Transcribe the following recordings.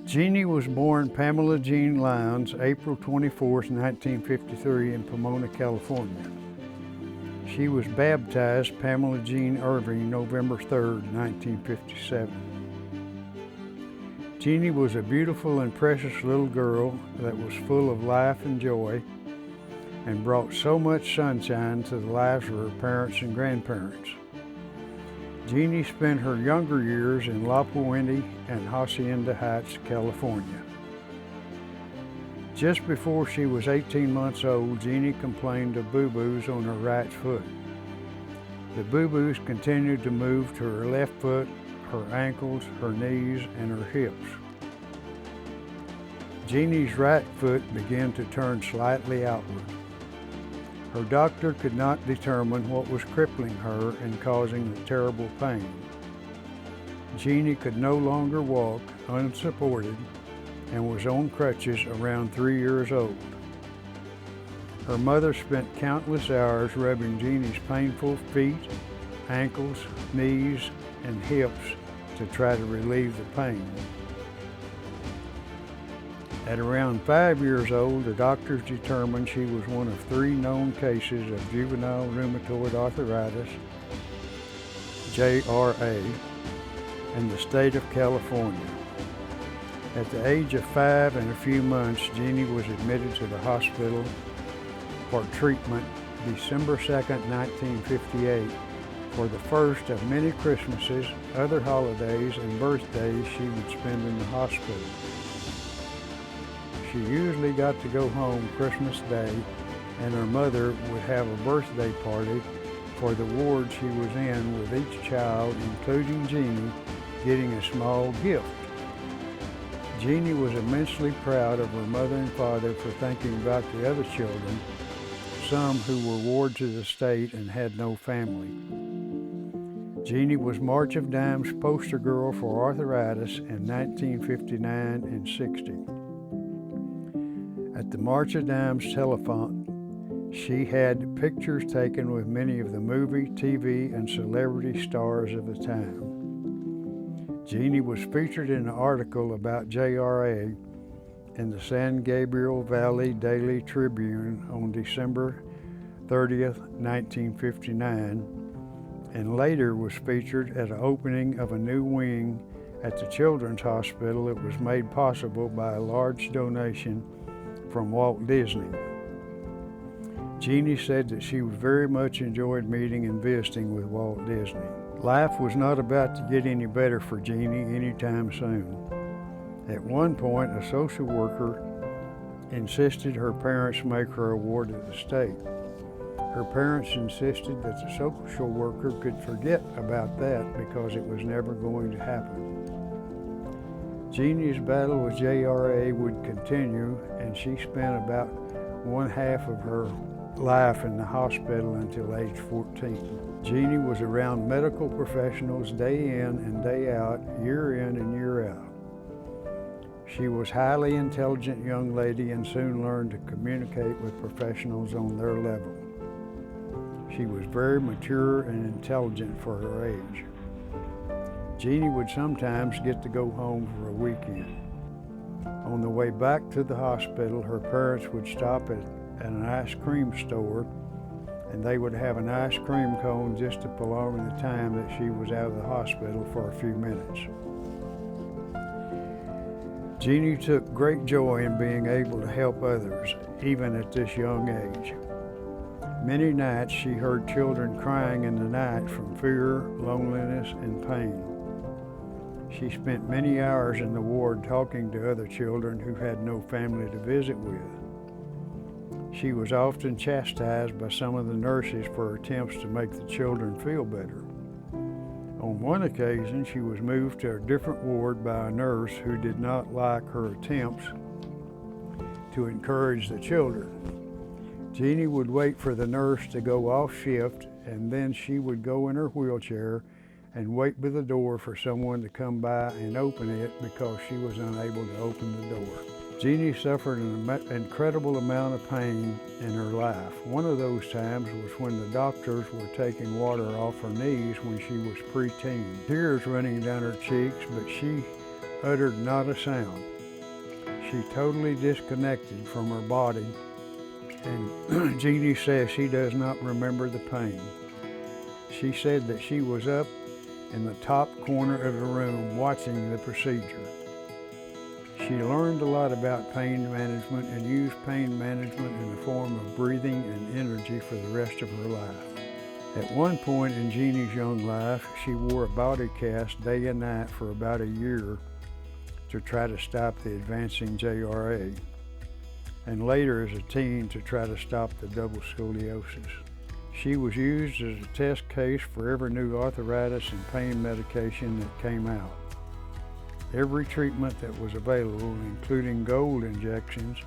Jeannie was born Pamela Jean Lowndes, April 24, 1953 in Pomona, California. She was baptized Pamela Jean Irving, November 3, 1957. Jeannie was a beautiful and precious little girl that was full of life and joy and brought so much sunshine to the lives of her parents and grandparents. Jeannie spent her younger years in La Puente and Hacienda Heights, California. Just before she was 18 months old, Jeannie complained of boo-boos on her right foot. The boo-boos continued to move to her left foot, her ankles, her knees, and her hips. Jeannie's right foot began to turn slightly outward. Her doctor could not determine what was crippling her and causing the terrible pain. Jeannie could no longer walk unsupported and was on crutches around 3 years old. Her mother spent countless hours rubbing Jeannie's painful feet, ankles, knees, and hips to try to relieve the pain. At around 5 years old, the doctors determined she was one of 3 known cases of juvenile rheumatoid arthritis, JRA, in the state of California. At the age of 5 and a few months, Jeannie was admitted to the hospital for treatment December 2, 1958, for the first of many Christmases, other holidays, and birthdays she would spend in the hospital. She usually got to go home Christmas Day, and her mother would have a birthday party for the ward she was in, with each child, including Jeannie, getting a small gift. Jeannie was immensely proud of her mother and father for thinking about the other children, some who were wards of the state and had no family. Jeannie was March of Dimes poster girl for arthritis in 1959 and 60. At the March of Dimes telethon, she had pictures taken with many of the movie, TV, and celebrity stars of the time. Jeannie was featured in an article about JRA in the San Gabriel Valley Daily Tribune on December 30th, 1959, and later was featured at an opening of a new wing at the Children's Hospital that was made possible by a large donation from Walt Disney. Jeannie said that she very much enjoyed meeting and visiting with Walt Disney. Life was not about to get any better for Jeannie anytime soon. At one point, a social worker insisted her parents make her a ward of the state. Her parents insisted that the social worker could forget about that because it was never going to happen. Jeannie's battle with JRA would continue, and she spent about 1/2 of her life in the hospital until age 14. Jeannie was around medical professionals day in and day out, year in and year out. She was a highly intelligent young lady and soon learned to communicate with professionals on their level. She was very mature and intelligent for her age. Jeannie would sometimes get to go home for a weekend. On the way back to the hospital, her parents would stop at an ice cream store, and they would have an ice cream cone just to prolong the time that she was out of the hospital for a few minutes. Jeannie took great joy in being able to help others, even at this young age. Many nights she heard children crying in the night from fear, loneliness, and pain. She spent many hours in the ward talking to other children who had no family to visit with. She was often chastised by some of the nurses for her attempts to make the children feel better. On one occasion, she was moved to a different ward by a nurse who did not like her attempts to encourage the children. Jeannie would wait for the nurse to go off shift, and then she would go in her wheelchair and wait by the door for someone to come by and open it because she was unable to open the door. Jeannie suffered an incredible amount of pain in her life. One of those times was when the doctors were taking water off her knees when she was preteen. Tears running down her cheeks, but she uttered not a sound. She totally disconnected from her body, and Jeannie says she does not remember the pain. She said that she was up in the top corner of the room watching the procedure. She learned a lot about pain management and used pain management in the form of breathing and energy for the rest of her life. At one point in Jeannie's young life, she wore a body cast day and night for about a year to try to stop the advancing JRA, and later as a teen to try to stop the double scoliosis. She was used as a test case for every new arthritis and pain medication that came out. Every treatment that was available, including gold injections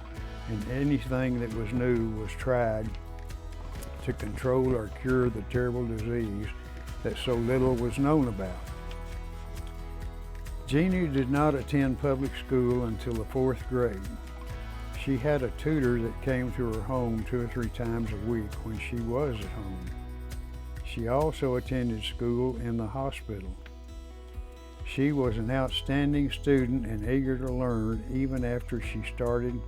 and anything that was new, was tried to control or cure the terrible disease that so little was known about. Jeannie did not attend public school until the 4th grade. She had a tutor that came to her home 2 or 3 times a week when she was at home. She also attended school in the hospital. She was an outstanding student and eager to learn. Even after she started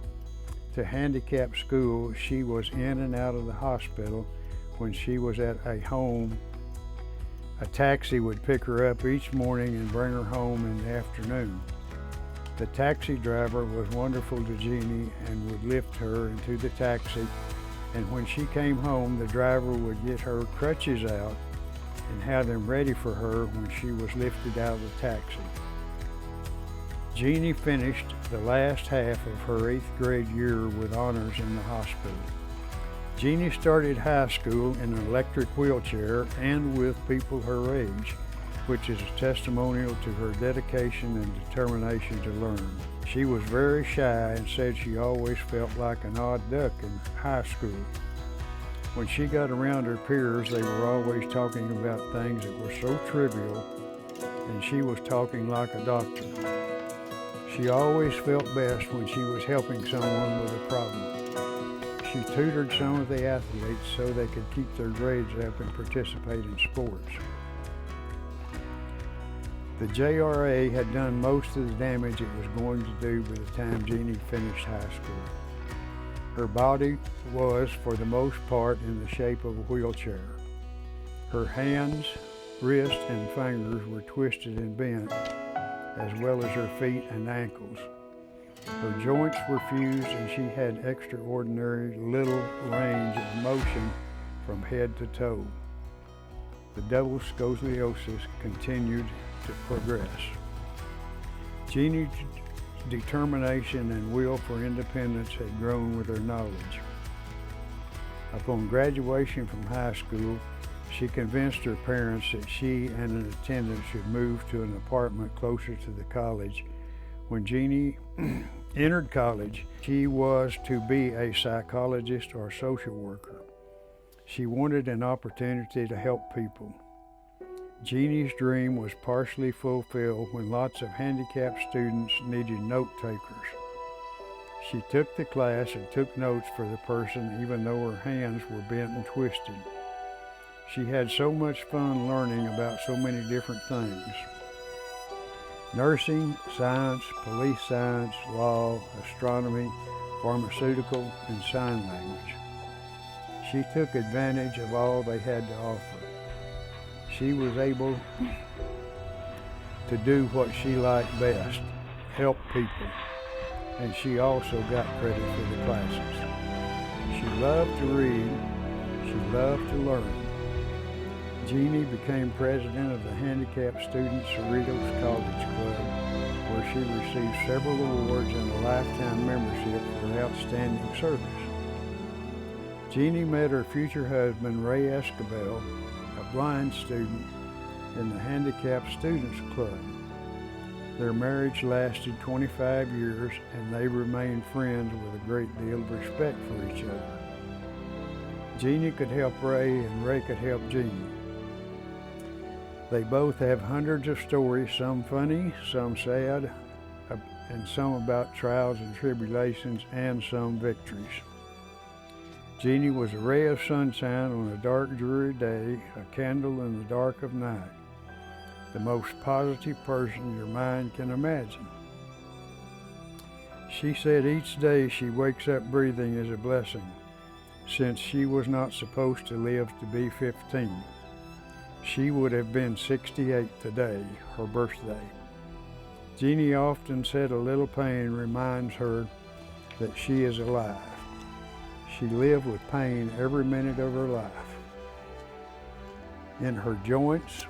to handicap school, she was in and out of the hospital. When she was at a home, a taxi would pick her up each morning and bring her home in the afternoon. The taxi driver was wonderful to Jeannie and would lift her into the taxi, and when she came home, the driver would get her crutches out and have them ready for her when she was lifted out of the taxi. Jeannie finished the last half of her 8th grade year with honors in the hospital. Jeannie started high school in an electric wheelchair and with people her age, which is a testimonial to her dedication and determination to learn. She was very shy and said she always felt like an odd duck in high school. When she got around her peers, they were always talking about things that were so trivial, and she was talking like a doctor. She always felt best when she was helping someone with a problem. She tutored some of the athletes so they could keep their grades up and participate in sports. The JRA had done most of the damage it was going to do by the time Jeannie finished high school. Her body was, for the most part, in the shape of a wheelchair. Her hands, wrists, and fingers were twisted and bent, as well as her feet and ankles. Her joints were fused and she had extraordinary little range of motion from head to toe. The double scoliosis continued to progress. Jeannie's determination and will for independence had grown with her knowledge. Upon graduation from high school, she convinced her parents that she and an attendant should move to an apartment closer to the college. When Jeannie entered college, she was to be a psychologist or social worker. She wanted an opportunity to help people. Jeannie's dream was partially fulfilled when lots of handicapped students needed note takers. She took the class and took notes for the person even though her hands were bent and twisted. She had so much fun learning about so many different things: nursing, science, police science, law, astronomy, pharmaceutical, and sign language. She took advantage of all they had to offer. She was able to do what she liked best, help people, and she also got credit for the classes. She loved to read, she loved to learn. Jeannie became president of the Handicapped Students Cerritos College Club, where she received several awards and a lifetime membership for outstanding service. Jeannie met her future husband, Ray Esquibel, a blind student in the Handicapped Students Club. Their marriage lasted 25 years and they remained friends with a great deal of respect for each other. Jeannie could help Ray and Ray could help Jeannie. They both have hundreds of stories, some funny, some sad, and some about trials and tribulations, and some victories. Jeannie was a ray of sunshine on a dark, dreary day, a candle in the dark of night, the most positive person your mind can imagine. She said each day she wakes up breathing is a blessing, since she was not supposed to live to be 15. She would have been 68 today, her birthday. Jeannie often said a little pain reminds her that she is alive. She lived with pain every minute of her life. In her joints,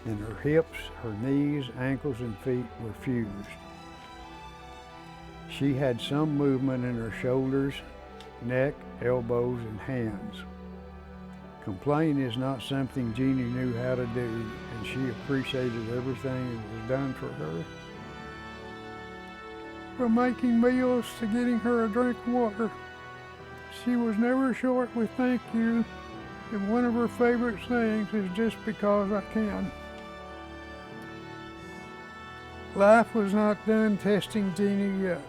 in her hips, her knees, ankles, and feet were fused. She had some movement in her shoulders, neck, elbows, and hands. Complaining is not something Jeannie knew how to do, and she appreciated everything that was done for her. From making meals to getting her a drink of water. She was never short with thank you, and one of her favorite sayings is just because I can. Life was not done testing Jeannie yet.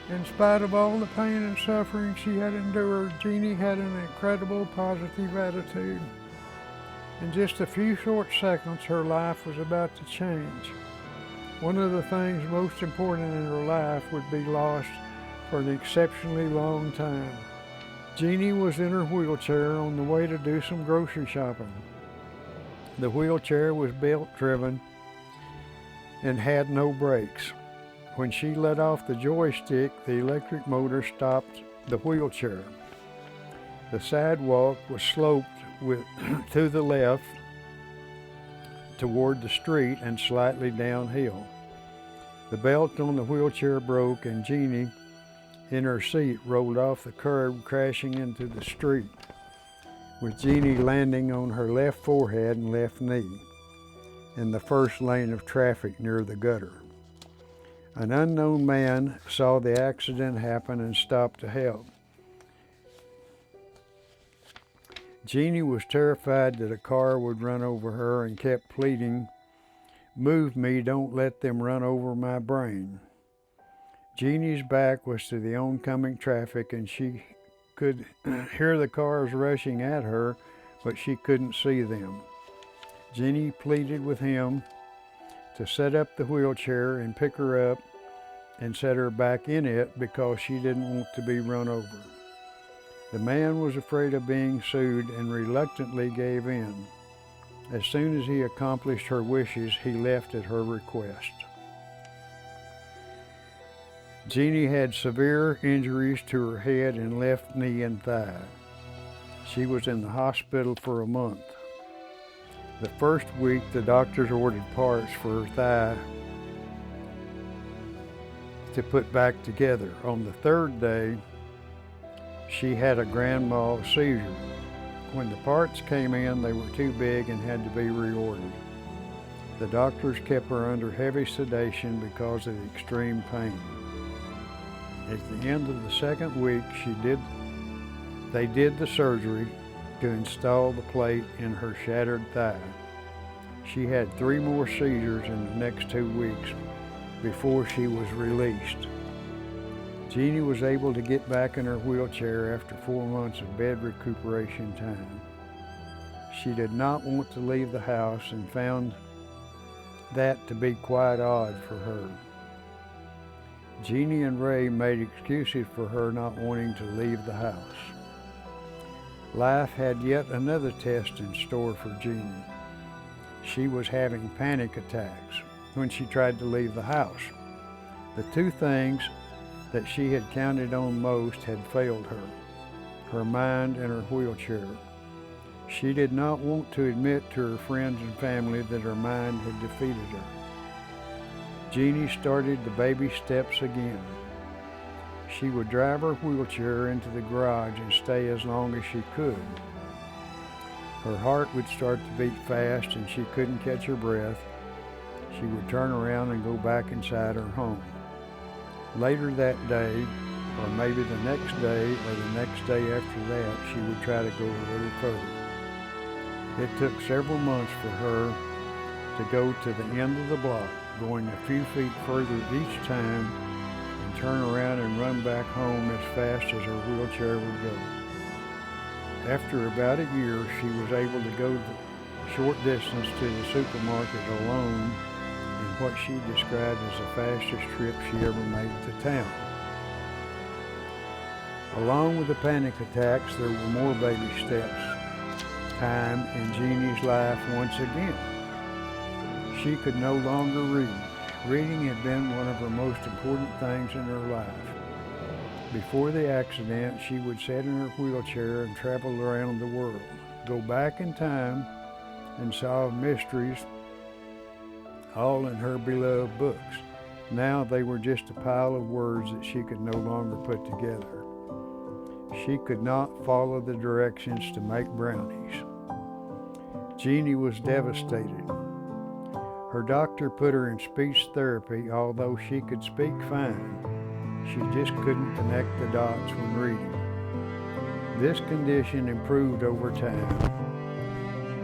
In spite of all the pain and suffering she had endured, Jeannie had an incredible positive attitude. In just a few short seconds, her life was about to change. One of the things most important in her life would be lost for an exceptionally long time. Jeannie was in her wheelchair on the way to do some grocery shopping. The wheelchair was belt-driven and had no brakes. When she let off the joystick, the electric motor stopped the wheelchair. The sidewalk was sloped to the left toward the street and slightly downhill. The belt on the wheelchair broke and Jeannie, in her seat, rolled off the curb, crashing into the street, with Jeannie landing on her left forehead and left knee in the first lane of traffic near the gutter. An unknown man saw the accident happen and stopped to help. Jeannie was terrified that a car would run over her and kept pleading, "Move me, don't let them run over my brain." Jeannie's back was to the oncoming traffic and she could hear the cars rushing at her, but she couldn't see them. Jeannie pleaded with him to set up the wheelchair and pick her up and set her back in it because she didn't want to be run over. The man was afraid of being sued and reluctantly gave in. As soon as he accomplished her wishes, he left at her request. Jeannie had severe injuries to her head and left knee and thigh. She was in the hospital for a month. The first week, the doctors ordered parts for her thigh to put back together. On the third day, she had a grand mal seizure. When the parts came in, they were too big and had to be reordered. The doctors kept her under heavy sedation because of the extreme pain. At the end of the second week, they did the surgery to install the plate in her shattered thigh. She had 3 more seizures in the next 2 weeks before she was released. Jeannie was able to get back in her wheelchair after 4 months of bed recuperation time. She did not want to leave the house and found that to be quite odd for her. Jeannie and Ray made excuses for her not wanting to leave the house. Life had yet another test in store for Jeannie. She was having panic attacks when she tried to leave the house. The 2 things that she had counted on most had failed her, her mind and her wheelchair. She did not want to admit to her friends and family that her mind had defeated her. Jeannie started the baby steps again. She would drive her wheelchair into the garage and stay as long as she could. Her heart would start to beat fast and she couldn't catch her breath. She would turn around and go back inside her home. Later that day, or maybe the next day or the next day after that, she would try to go a little further. It took several months for her to go to the end of the block, going a few feet further each time, and turn around and run back home as fast as her wheelchair would go. After about a year, she was able to go the short distance to the supermarket alone in what she described as the fastest trip she ever made to town. Along with the panic attacks, there were more baby steps time in Jeannie's life once again. She could no longer read. Reading had been one of her most important things in her life. Before the accident, she would sit in her wheelchair and travel around the world, go back in time and solve mysteries, all in her beloved books. Now they were just a pile of words that she could no longer put together. She could not follow the directions to make brownies. Jeannie was devastated. Her doctor put her in speech therapy, although she could speak fine. She just couldn't connect the dots when reading. This condition improved over time.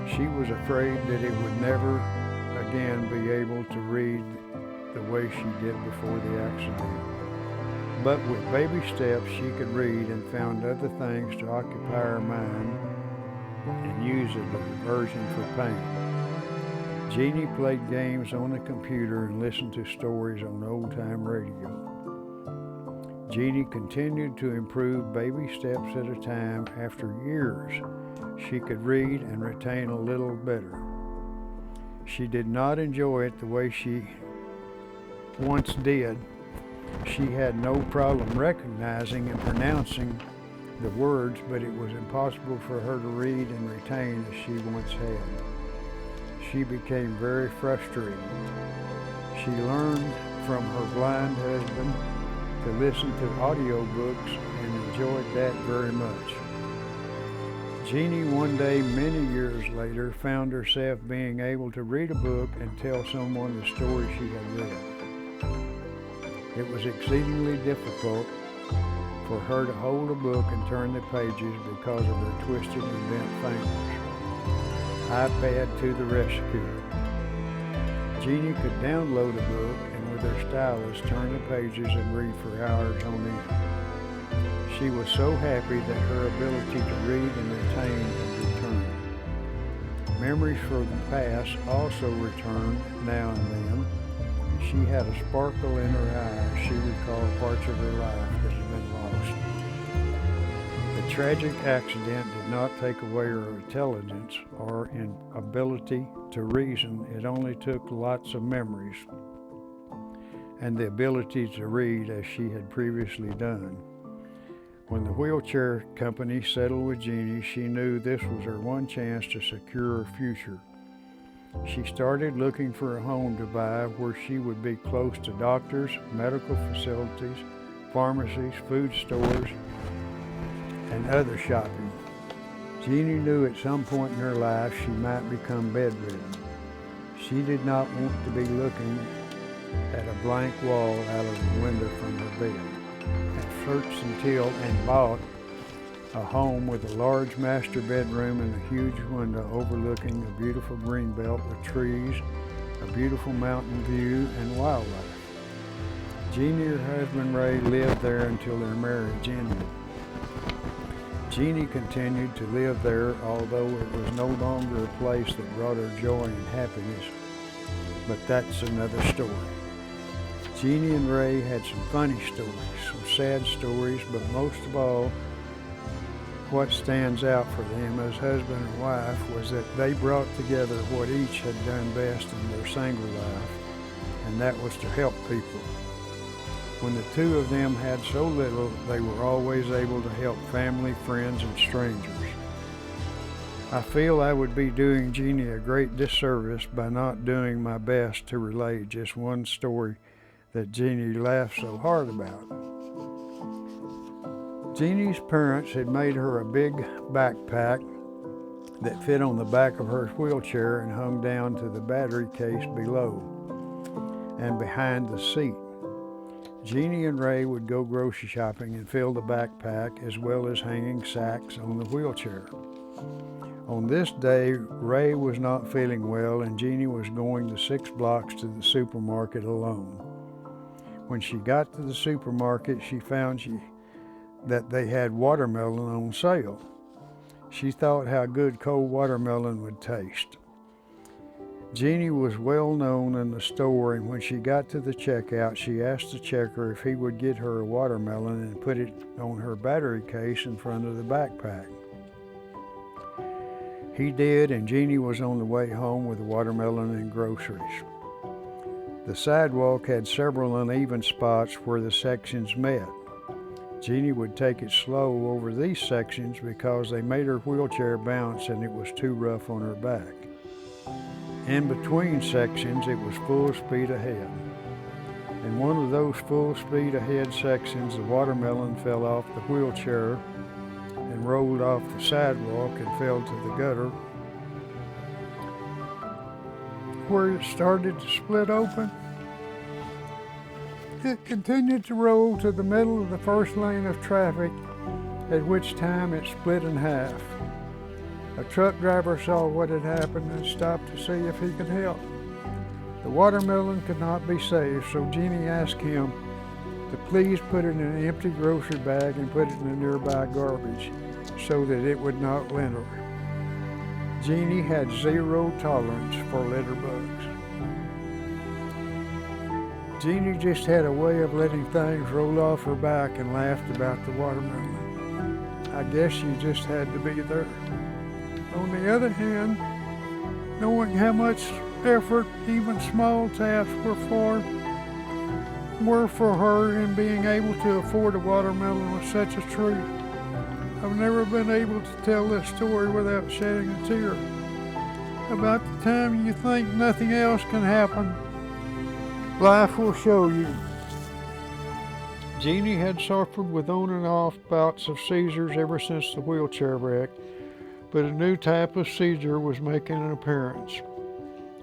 She was afraid that it would never again be able to read the way she did before the accident. But with baby steps, she could read and found other things to occupy her mind and use as a diversion for pain. Jeannie played games on the computer and listened to stories on old-time radio. Jeannie continued to improve baby steps at a time. After years, she could read and retain a little better. She did not enjoy it the way she once did. She had no problem recognizing and pronouncing the words, but it was impossible for her to read and retain as she once had. She became very frustrated. She learned from her blind husband to listen to audiobooks and enjoyed that very much. Jeannie one day, many years later, found herself being able to read a book and tell someone the story she had read. It was exceedingly difficult for her to hold a book and turn the pages because of her twisted and bent fingers. iPad to the rescue. Jeannie could download a book and with her stylus turn the pages and read for hours on end. She was so happy that her ability to read and retain had returned. Memories from the past also returned now and then. She had a sparkle in her eyes. She recalled parts of her life that had been lost. The tragic accident did not take away her intelligence or ability to reason. It only took lots of memories and the ability to read as she had previously done. When the wheelchair company settled with Jeannie, she knew this was her one chance to secure her future. She started looking for a home to buy where she would be close to doctors, medical facilities, pharmacies, food stores, and other shopping. Jeannie knew at some point in her life she might become bedridden. She did not want to be looking at a blank wall out of the window from her bed. And searched until and bought a home with a large master bedroom and a huge window overlooking a beautiful green belt with trees, a beautiful mountain view, and wildlife. Jeannie and her husband Ray lived there until their marriage ended. Jeannie continued to live there, although it was no longer a place that brought her joy and happiness, but that's another story. Jeannie and Ray had some funny stories, some sad stories, but most of all, what stands out for them as husband and wife was that they brought together what each had done best in their single life, and that was to help people. When the two of them had so little, they were always able to help family, friends, and strangers. I feel I would be doing Jeannie a great disservice by not doing my best to relate just one story that Jeannie laughed so hard about. Jeannie's parents had made her a big backpack that fit on the back of her wheelchair and hung down to the battery case below and behind the seat. Jeannie and Ray would go grocery shopping and fill the backpack as well as hanging sacks on the wheelchair. On this day, Ray was not feeling well and Jeannie was going the 6 blocks to the supermarket alone. When she got to the supermarket, she found that they had watermelon on sale. She thought how good cold watermelon would taste. Jeannie was well known in the store, and when she got to the checkout, she asked the checker if he would get her a watermelon and put it on her battery case in front of the backpack. He did, and Jeannie was on the way home with the watermelon and groceries. The sidewalk had several uneven spots where the sections met. Jeannie would take it slow over these sections because they made her wheelchair bounce and it was too rough on her back. In between sections, it was full speed ahead. In one of those full speed ahead sections, the watermelon fell off the wheelchair and rolled off the sidewalk and fell to the gutter, where it started to split open. It continued to roll to the middle of the first lane of traffic, at which time it split in half. A truck driver saw what had happened and stopped to see if he could help. The watermelon could not be saved, so Jeannie asked him to please put it in an empty grocery bag and put it in the nearby garbage so that it would not litter. Jeannie had zero tolerance for litter bugs. Jeannie just had a way of letting things roll off her back and laughed about the watermelon. I guess she just had to be there. On the other hand, knowing how much effort even small tasks were for her in being able to afford a watermelon was such a treat. I've never been able to tell this story without shedding a tear. About the time you think nothing else can happen, life will show you. Jeannie had suffered with on and off bouts of seizures ever since the wheelchair wreck, but a new type of seizure was making an appearance.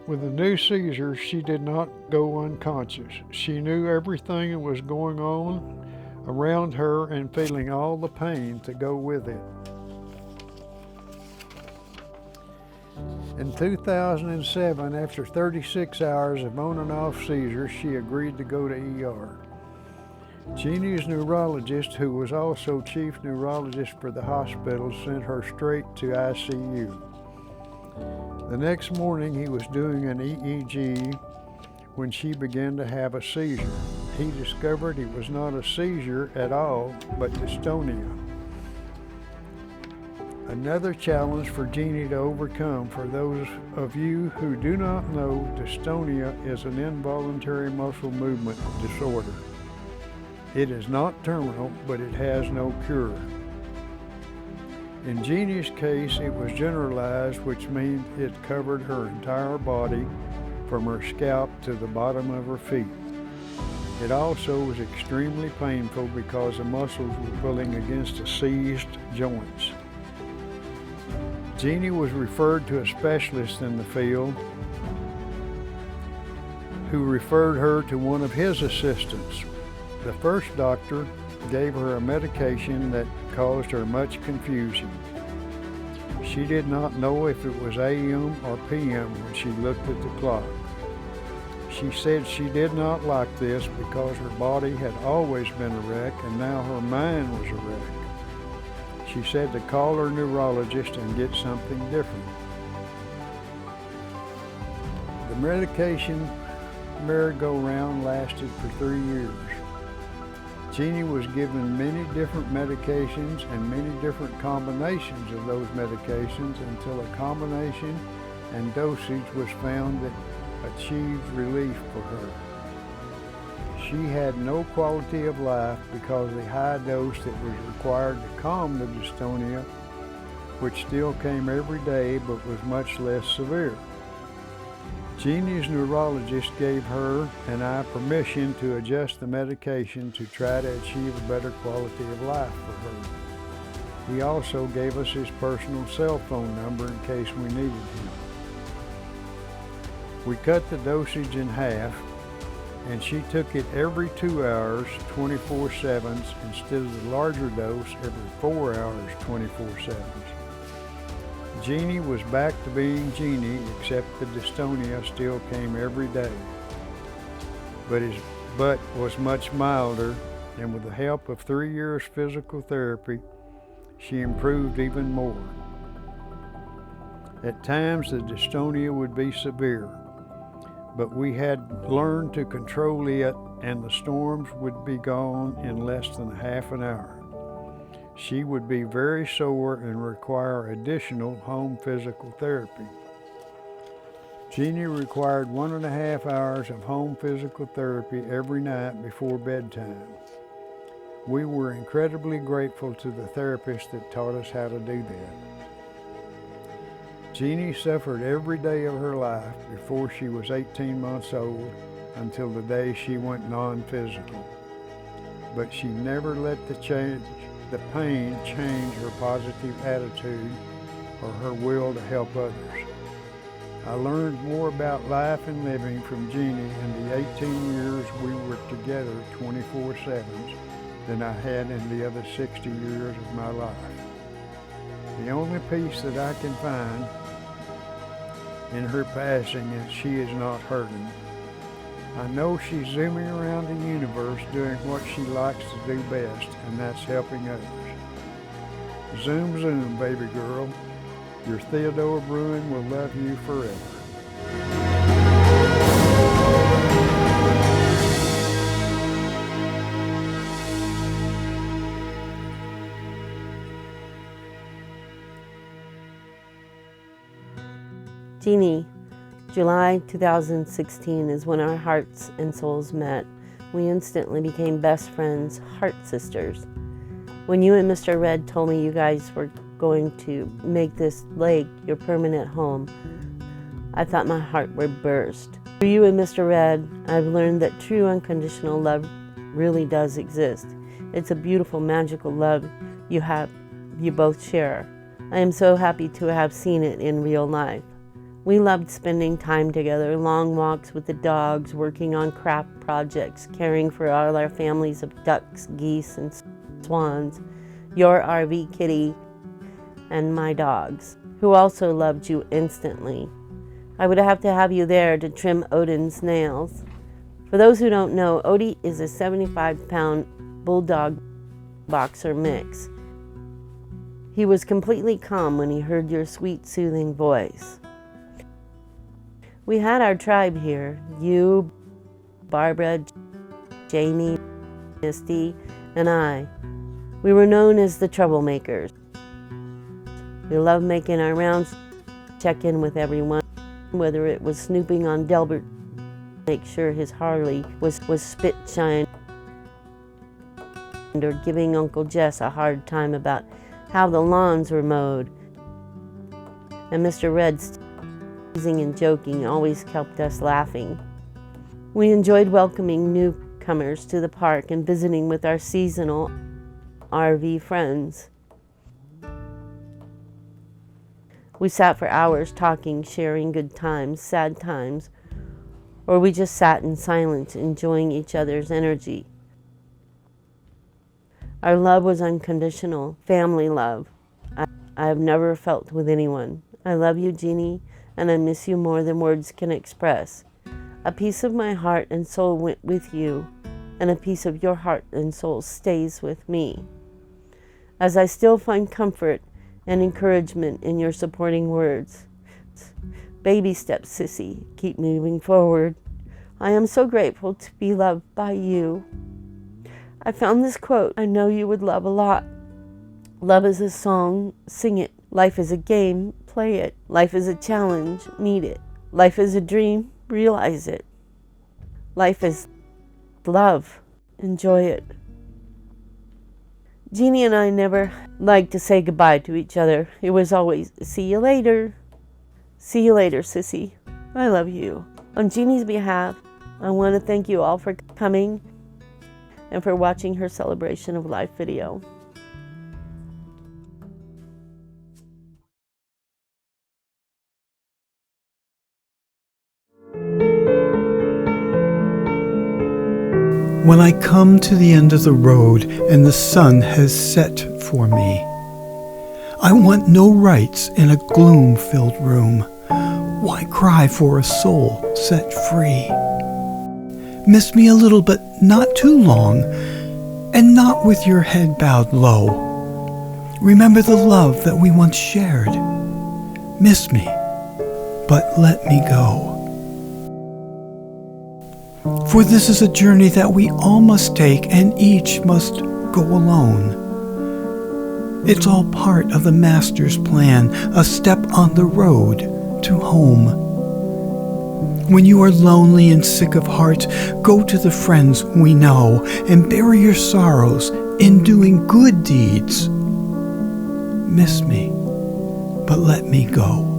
With the new seizure, she did not go unconscious. She knew everything that was going on around her and feeling all the pain to go with it. In 2007, after 36 hours of on and off seizures, she agreed to go to ER. Jeannie's neurologist, who was also chief neurologist for the hospital, sent her straight to ICU. The next morning, he was doing an EEG when she began to have a seizure. He discovered it was not a seizure at all, but dystonia. Another challenge for Jeannie to overcome. For those of you who do not know, dystonia is an involuntary muscle movement disorder. It is not terminal, but it has no cure. In Jeannie's case, it was generalized, which means it covered her entire body from her scalp to the bottom of her feet. It also was extremely painful because the muscles were pulling against the seized joints. Jeannie was referred to a specialist in the field who referred her to one of his assistants. The first doctor gave her a medication that caused her much confusion. She did not know if it was AM or PM when she looked at the clock. She said she did not like this because her body had always been a wreck and now her mind was a wreck. She said to call her neurologist and get something different. The medication merry-go-round lasted for 3 years. Jeannie was given many different medications and many different combinations of those medications until a combination and dosage was found that achieved relief for her. She had no quality of life because the high dose that was required to calm the dystonia, which still came every day but was much less severe. Jeannie's neurologist gave her and I permission to adjust the medication to try to achieve a better quality of life for her. He also gave us his personal cell phone number in case we needed him. We cut the dosage in half, and she took it every 2 hours, 24/7, instead of the larger dose every 4 hours, 24/7. Jeannie was back to being Jeannie, except the dystonia still came every day. But his butt was much milder, and with the help of 3 years physical therapy, she improved even more. At times the dystonia would be severe, but we had learned to control it, and the storms would be gone in less than half an hour. She would be very sore and require additional home physical therapy. Jeannie required 1.5 hours of home physical therapy every night before bedtime. We were incredibly grateful to the therapist that taught us how to do that. Jeannie suffered every day of her life before she was 18 months old until the day she went non-physical. But she never let the pain change her positive attitude or her will to help others. I learned more about life and living from Jeannie in the 18 years we were together 24/7 than I had in the other 60 years of my life. The only peace that I can find in her passing is she is not hurting. I know she's zooming around the universe doing what she likes to do best, and that's helping others. Zoom, zoom, baby girl. Your Theodore Bruin will love you forever. Jeannie, July 2016 is when our hearts and souls met. We instantly became best friends, heart sisters. When you and Mr. Red told me you guys were going to make this lake your permanent home, I thought my heart would burst. Through you and Mr. Red, I've learned that true unconditional love really does exist. It's a beautiful, magical love you both share. I am so happy to have seen it in real life. We loved spending time together, long walks with the dogs, working on craft projects, caring for all our families of ducks, geese, and swans, your RV kitty, and my dogs, who also loved you instantly. I would have to have you there to trim Odin's nails. For those who don't know, Odie is a 75-pound bulldog boxer mix. He was completely calm when he heard your sweet, soothing voice. We had our tribe here, you, Barbara, Jamie, Misty, and I. We were known as the troublemakers. We loved making our rounds, check in with everyone, whether it was snooping on Delbert, make sure his Harley was spit shine, or giving Uncle Jess a hard time about how the lawns were mowed. And Mr. Red's teasing and joking always kept us laughing. We enjoyed welcoming newcomers to the park and visiting with our seasonal RV friends. We sat for hours talking, sharing good times, sad times, or we just sat in silence, enjoying each other's energy. Our love was unconditional, family love. I have never felt with anyone. I love you, Jeannie, and I miss you more than words can express. A piece of my heart and soul went with you, and a piece of your heart and soul stays with me. As I still find comfort and encouragement in your supporting words. Baby steps, sissy, keep moving forward. I am so grateful to be loved by you. I found this quote I know you would love a lot. Love is a song, sing it. Life is a game, play it. Life is a challenge, meet it. Life is a dream, realize it. Life is love, enjoy it. Jeannie and I never liked to say goodbye to each other. It was always, see you later. See you later, sissy. I love you. On Jeannie's behalf, I want to thank you all for coming and for watching her celebration of life video. When I come to the end of the road and the sun has set for me, I want no rights in a gloom-filled room. Why cry for a soul set free? Miss me a little, but not too long, and not with your head bowed low. Remember the love that we once shared. Miss me, but let me go. For this is a journey that we all must take, and each must go alone. It's all part of the Master's plan, a step on the road to home. When you are lonely and sick of heart, go to the friends we know and bury your sorrows in doing good deeds. Miss me, but let me go.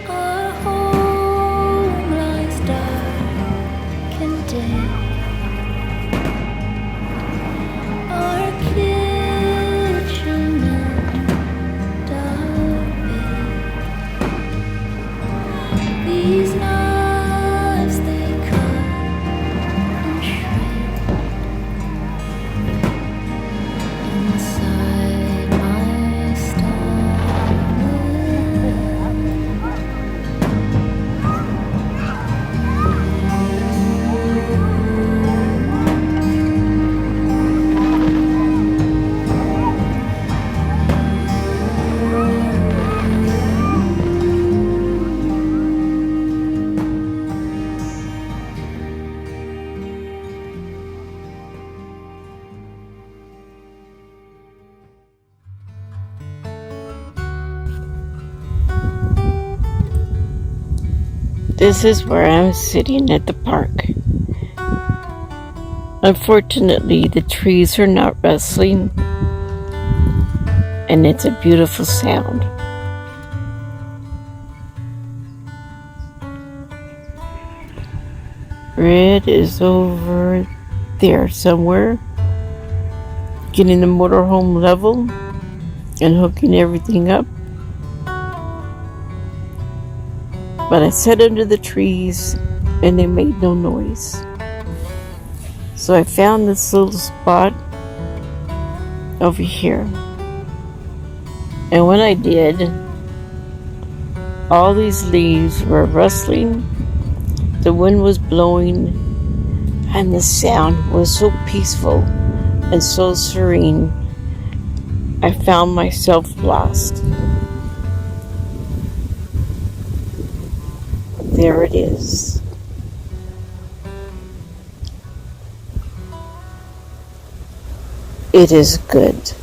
Our home lies dark and dim. Our kitchen and our bed. These knives they cut and shred inside my stomach. This is where I'm sitting at the park. Unfortunately, the trees are not rustling, and it's a beautiful sound. Red is over there somewhere, getting the motorhome level and hooking everything up. But I sat under the trees and they made no noise. So I found this little spot over here. And when I did, all these leaves were rustling, the wind was blowing, and the sound was so peaceful and so serene. I found myself lost. There it is. It is good.